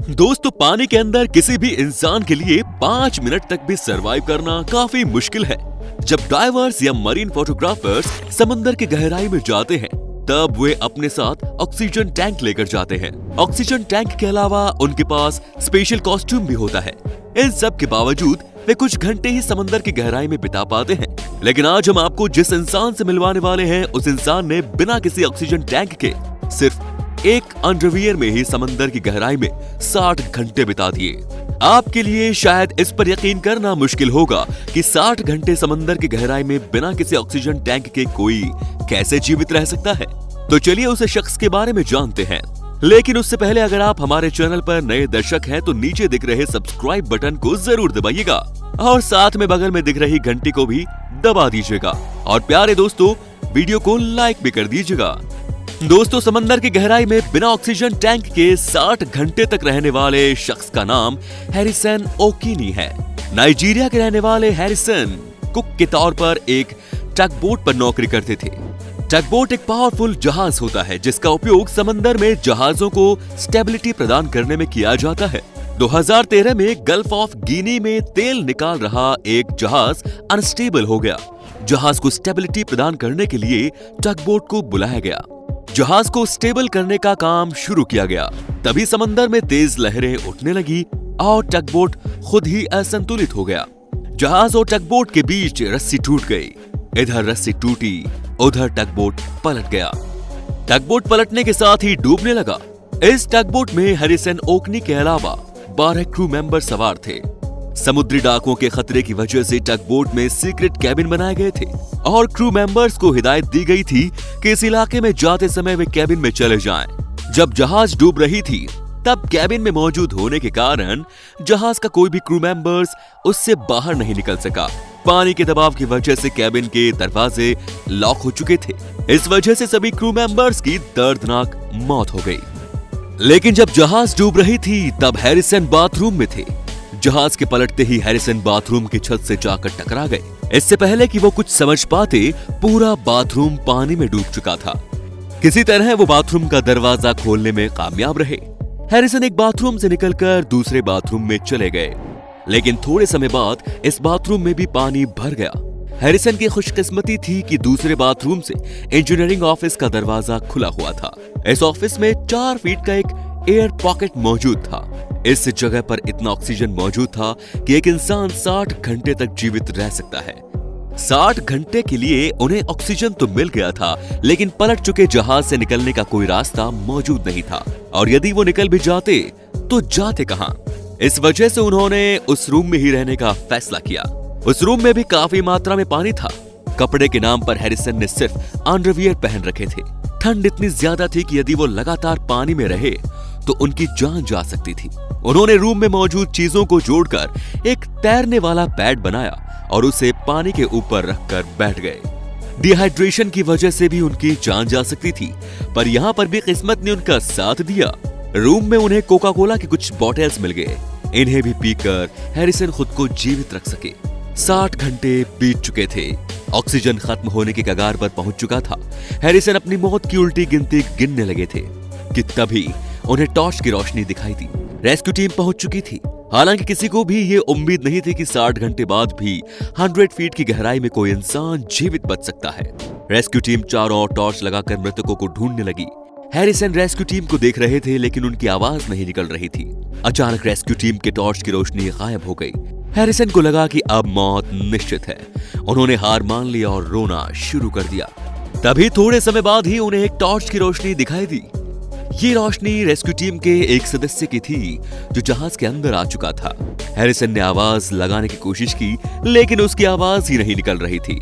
दोस्तों, पानी के अंदर किसी भी इंसान के लिए 5 मिनट तक भी सरवाइव करना काफी मुश्किल है। जब डाइवर्स या मरीन फोटोग्राफर्स समंदर की गहराई में जाते हैं, तब वे अपने साथ ऑक्सीजन टैंक लेकर जाते हैं। ऑक्सीजन टैंक के अलावा उनके पास स्पेशल कॉस्ट्यूम भी होता है। इन सब के बावजूद वे कुछ घंटे ही समंदर की गहराई में बिता पाते हैं। लेकिन आज हम आपको जिस इंसान से मिलवाने वाले हैं, उस इंसान ने बिना किसी ऑक्सीजन टैंक के सिर्फ एक अंडरवियर में ही समंदर की गहराई में 60 घंटे बिता दिए। आपके लिए शायद इस पर यकीन करना मुश्किल होगा कि 60 घंटे समंदर की गहराई में बिना किसी ऑक्सीजन टैंक के कोई कैसे जीवित रह सकता है। तो चलिए उस शख्स के बारे में जानते हैं। लेकिन उससे पहले अगर आप हमारे चैनल पर नए दर्शक हैं तो नीचे दिख रहे सब्सक्राइब बटन को जरूर दबाइएगा और साथ में बगल में दिख रही घंटी को भी दबा दीजिएगा। और प्यारे दोस्तों, वीडियो को लाइक भी कर दीजिएगा। दोस्तों, समंदर की गहराई में बिना ऑक्सीजन टैंक के 60 घंटे तक रहने वाले शख्स का नाम हैरिसन ओकिनी है। नाइजीरिया के रहने वाले हैरिसन कुक के तौर पर एक टगबोट पर नौकरी करते थे। टगबोट एक पावरफुल जहाज होता है जिसका उपयोग समंदर में जहाजों को स्टेबिलिटी प्रदान करने में किया जाता है। 2013 में गल्फ ऑफ गिनी में तेल निकाल रहा एक जहाज अनस्टेबल हो गया। जहाज को स्टेबिलिटी प्रदान करने के लिए टगबोट को बुलाया गया। जहाज को स्टेबल करने का काम शुरू किया गया। तभी समंदर में तेज लहरें उठने लगी और टगबोट खुद ही असंतुलित हो गया। जहाज और टगबोट के बीच रस्सी टूट गई। इधर रस्सी टूटी, उधर टगबोट पलट गया। टगबोट पलटने के साथ ही डूबने लगा। इस टगबोट में हैरिसन ओकनी के अलावा 12 क्रू मेंबर सवार थे। समुद्री डाकुओं के खतरे की वजह से टगबोट में सीक्रेट कैबिन बनाए गए थे और क्रू मेंबर्स को हिदायत दी गई थी कि इस इलाके में जाते समय वे कैबिन में चले जाएं। जब जहाज डूब रही थी, तब कैबिन में मौजूद होने के कारण जहाज का कोई भी क्रू मेंबर्स उससे बाहर नहीं निकल सका। पानी के दबाव की वजह से कैबिन के दरवाजे लॉक हो चुके थे। इस वजह से सभी क्रू मेंबर्स की दर्दनाक मौत हो गई। लेकिन जब जहाज डूब रही थी, तब हैरिसन बाथरूम में थे। जहाज के पलटते ही हैरिसन बाथरूम की छत से जाकर टकरा गए। इससे पहले कि वो कुछ समझ पाते, पूरा बाथरूम पानी में डूब चुका था। किसी तरह वो बाथरूम का दरवाजा खोलने में कामयाब रहे। हैरिसन एक बाथरूम से निकलकर दूसरे बाथरूम में चले गए, लेकिन थोड़े समय बाद इस बाथरूम में भी पानी भर गया। हैरिसन की खुशकिस्मती थी कि दूसरे बाथरूम से इंजीनियरिंग ऑफिस का दरवाजा खुला हुआ था। इस ऑफिस में 4 फीट का एक एयर पॉकेट मौजूद था। इस जगह पर इतना ऑक्सीजन मौजूद था कि एक इंसान 60 घंटे तक जीवित रह सकता है। 60 घंटे के लिए उन्हें ऑक्सीजन तो मिल गया था, लेकिन पलट चुके जहाज से निकलने का कोई रास्ता मौजूद नहीं था। और यदि वो निकल भी जाते तो जाते कहां? इस वजह से उन्होंने उस रूम में ही रहने का फैसला किया। उस रूम में भी काफी मात्रा में पानी था। कपड़े के नाम पर हैरिसन ने सिर्फ अंडरवियर पहन रखे थे। ठंड इतनी ज्यादा थी कि यदि वो लगातार पानी में रहे तो उनकी जान जा सकती थी। उन्होंने रूम में मौजूद चीजों को जोड़कर एक तैरने वाला पैड बनाया और उसे पानी के ऊपर रखकर बैठ गए। डिहाइड्रेशन की वजह से भी उनकी जान जा सकती थी, पर यहाँ पर भी किस्मत ने उनका साथ दिया। रूम में उन्हें कोका कोला के कुछ बॉटल्स मिल गए। इन्हें भी पीकर हैरिसन खुद को जीवित रख सके। 60 घंटे बीत चुके थे। ऑक्सीजन खत्म होने के कगार पर पहुंच चुका था। हैरिसन अपनी मौत की उल्टी गिनती गिनने लगे थे कि तभी उन्हें टॉर्च की रोशनी दिखाई दी। रेस्क्यू टीम पहुंच चुकी थी। हालांकि किसी को भी ये उम्मीद नहीं थी कि 60 घंटे बाद भी 100 फीट की गहराई में कोई इंसान जीवित बच सकता है। रेस्क्यू टीम चारों ओर टॉर्च लगाकर मृतकों को ढूंढने लगी। हैरिसन रेस्क्यू टीम को देख रहे थे, लेकिन उनकी आवाज नहीं निकल रही थी। अचानक रेस्क्यू टीम के टॉर्च की रोशनी गायब हो गई। हैरिसन को लगा कि अब मौत निश्चित है। उन्होंने हार मान ली और रोना शुरू कर दिया। तभी थोड़े समय बाद ही उन्हें एक टॉर्च की रोशनी दिखाई दी। ये रोशनी रेस्क्यू टीम के एक सदस्य की थी जो जहाज के अंदर आ चुका था। हैरिसन ने आवाज लगाने की कोशिश की, लेकिन उसकी आवाज ही नहीं निकल रही थी।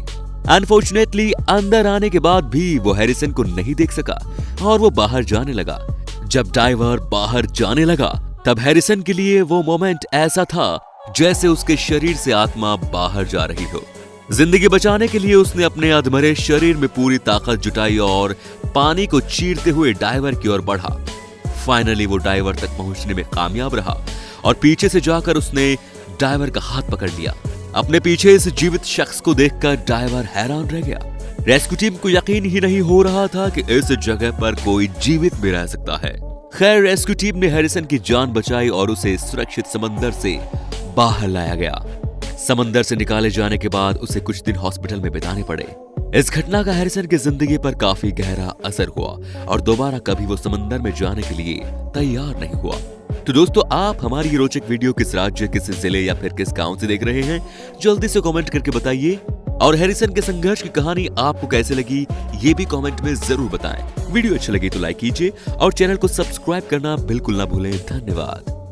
अनफॉर्चुनेटली अंदर आने के बाद भी वो हैरिसन को नहीं देख सका और वो बाहर जाने लगा। जब डाइवर बाहर जाने लगा, तब हैरिसन के लिए वो मोमेंट ऐसा था जैसे उसके शरीर से आत्मा बाहर जा रही हो। जिंदगी बचाने के लिए उसने अपने अधमरे शरीर में पूरी ताकत जुटाई और पानी को चीरते हुए डाइवर की ओर बढ़ा। फाइनली वो डाइवर तक पहुंचने में कामयाब रहा और पीछे से जाकर उसने डाइवर का हाथ पकड़ लिया। अपने पीछे इस जीवित शख्स को देखकर डाइवर हैरान रह गया। रेस्क्यू टीम को यकीन ही नहीं हो रहा था कि इस जगह पर कोई जीवित भी रह सकता है। खैर रेस्क्यू टीम ने हैरिसन की जान बचाई और उसे सुरक्षित समंदर से बाहर लाया गया। समंदर से निकाले जाने के बाद उसे कुछ दिन हॉस्पिटल में बिताने पड़े। इस घटना का हैरिसन की जिंदगी पर काफी गहरा असर हुआ और दोबारा कभी वो समंदर में जाने के लिए तैयार नहीं हुआ। तो दोस्तों, आप हमारी ये रोचक वीडियो किस राज्य, किस जिले या फिर किस गांव से देख रहे हैं, जल्दी से कमेंट करके बताइए। और हैरिसन के संघर्ष की कहानी आपको कैसे लगी, ये भी कमेंट में जरूर बताएं। वीडियो अच्छी लगी तो लाइक कीजिए और चैनल को सब्सक्राइब करना बिल्कुल ना भूलें। धन्यवाद।